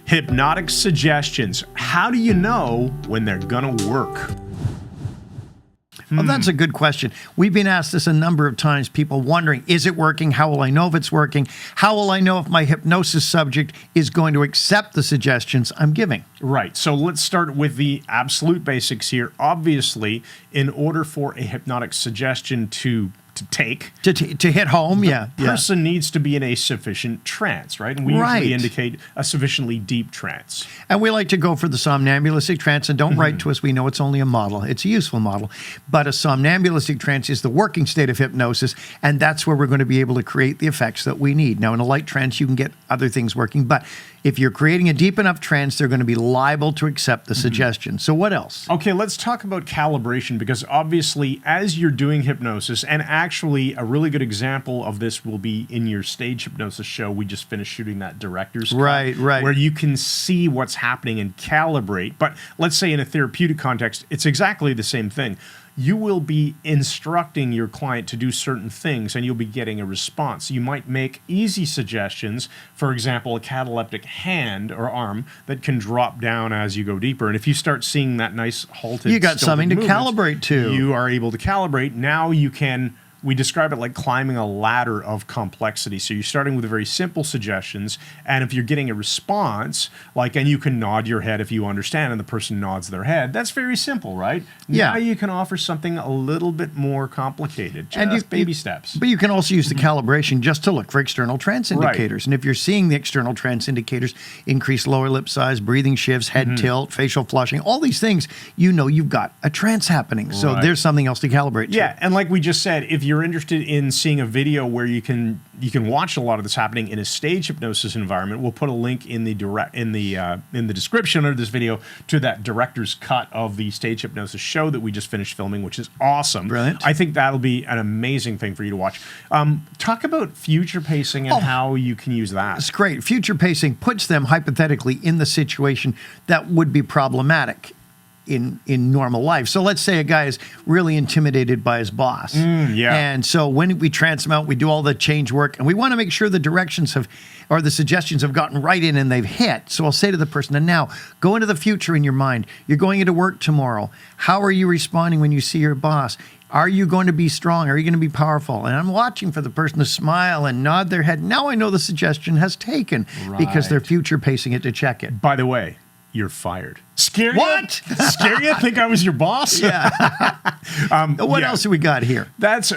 Hypnotic suggestions. How do you know when they're gonna work? Well, that's a good question. We've been asked this a number of times, people wondering, is it working? How will I know if it's working? How will I know if my hypnosis subject is going to accept the suggestions I'm giving? Right. So let's start with the absolute basics here. Obviously, in order for a hypnotic suggestion to hit home, the person needs to be in a sufficient trance, right? And we usually indicate a sufficiently deep trance. And we like to go for the somnambulistic trance, and don't write to us. We know it's only a model. It's a useful model. But a somnambulistic trance is the working state of hypnosis, and that's where we're going to be able to create the effects that we need. Now, in a light trance, you can get other things working, but if you're creating a deep enough trance, they're going to be liable to accept the suggestion. So what else? Okay, let's talk about calibration, because obviously as you're doing hypnosis, and actually a really good example of this will be in your stage hypnosis show. We just finished shooting that director's cut, right, where you can see what's happening and calibrate. But let's say in a therapeutic context, it's exactly the same thing. You will be instructing your client to do certain things, and you'll be getting a response. You might make easy suggestions, for example, a cataleptic hand or arm that can drop down as you go deeper. And if you start seeing that nice halted, you got something to calibrate to. You are able to calibrate. Now you can. We describe it like climbing a ladder of complexity. So you're starting with very simple suggestions, and if you're getting a response, and you can nod your head if you understand, and the person nods their head, that's very simple, right? Yeah. Now you can offer something a little bit more complicated, just baby steps. But you can also use the calibration just to look for external trance indicators. Right. And if you're seeing the external trance indicators, increased lower lip size, breathing shifts, head tilt, facial flushing, all these things, you know you've got a trance happening. So there's something else to calibrate to. Yeah, and like we just said, if you're interested in seeing a video where you can watch a lot of this happening in a stage hypnosis environment, we'll put a link in the description of this video to that director's cut of the stage hypnosis show that we just finished filming, which is awesome. Brilliant. I think that'll be an amazing thing for you to watch. Talk about future pacing and how you can use that. It's great. Future pacing puts them hypothetically in the situation that would be problematic in normal life. So let's say a guy is really intimidated by his boss. And so when we trance them out, we do all the change work, and we want to make sure the directions or the suggestions have gotten right in and they've hit. So I'll say to the person, and now go into the future in your mind. You're going into work tomorrow. How are you responding when you see your boss? Are you going to be strong? Are you going to be powerful? And I'm watching for the person to smile and nod their head. Now I know the suggestion has taken because they're future pacing it to check it. By the way, you're fired. Scare you? What? Scare you? Think I was your boss? Yeah. What else have we got here?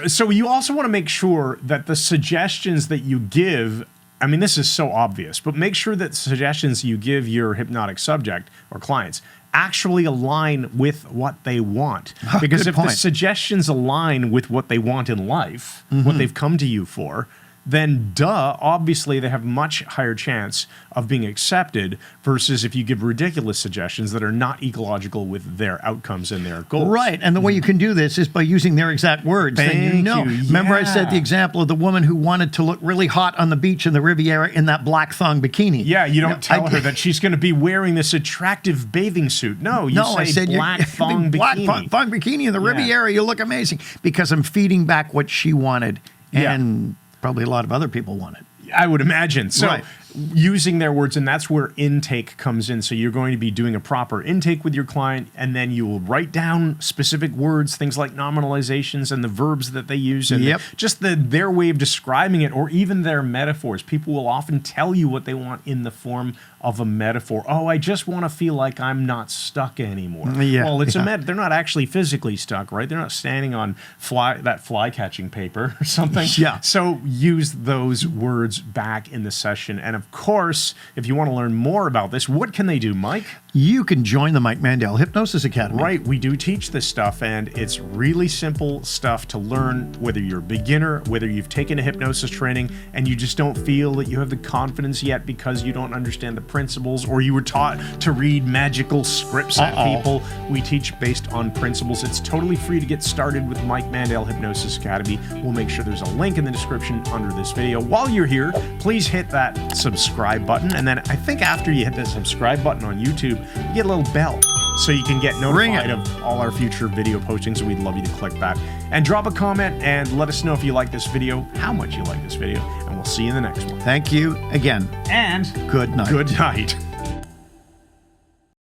So you also want to make sure that the suggestions that you give, I mean, this is so obvious, but make sure that suggestions you give your hypnotic subject or clients actually align with what they want. Because if the suggestions align with what they want in life, what they've come to you for, then obviously they have much higher chance of being accepted versus if you give ridiculous suggestions that are not ecological with their outcomes and their goals. Right, and the way you can do this is by using their exact words. Then you know. Remember I said the example of the woman who wanted to look really hot on the beach in the Riviera in that black thong bikini. Yeah, you don't tell her that she's going to be wearing this attractive bathing suit. No, you say black thong bikini. Black thong bikini in the Riviera, you look amazing. Because I'm feeding back what she wanted. And probably a lot of other people want it. I would imagine. So using their words, and that's where intake comes in. So you're going to be doing a proper intake with your client, and then you will write down specific words, things like nominalizations and the verbs that they use, and just their way of describing it, or even their metaphors. People will often tell you what they want in the form of a metaphor. Oh, I just want to feel like I'm not stuck anymore. Well, it's they're not actually physically stuck, right? They're not standing on that fly catching paper or something. So use those words back in the session. And of course, if you want to learn more about this, what can they do, Mike? You can join the Mike Mandel Hypnosis Academy. Right, we do teach this stuff, and it's really simple stuff to learn, whether you're a beginner, whether you've taken a hypnosis training, and you just don't feel that you have the confidence yet because you don't understand the principles, or you were taught to read magical scripts at people. We teach based on principles. It's totally free to get started with Mike Mandel Hypnosis Academy. We'll make sure there's a link in the description under this video. While you're here, please hit that subscribe button, and then I think after you hit that subscribe button on YouTube, you get a little bell so you can get notified of all our future video postings, and we'd love you to click that. And drop a comment and let us know if you like this video, how much you like this video, and we'll see you in the next one. Thank you again. And good night. Good night.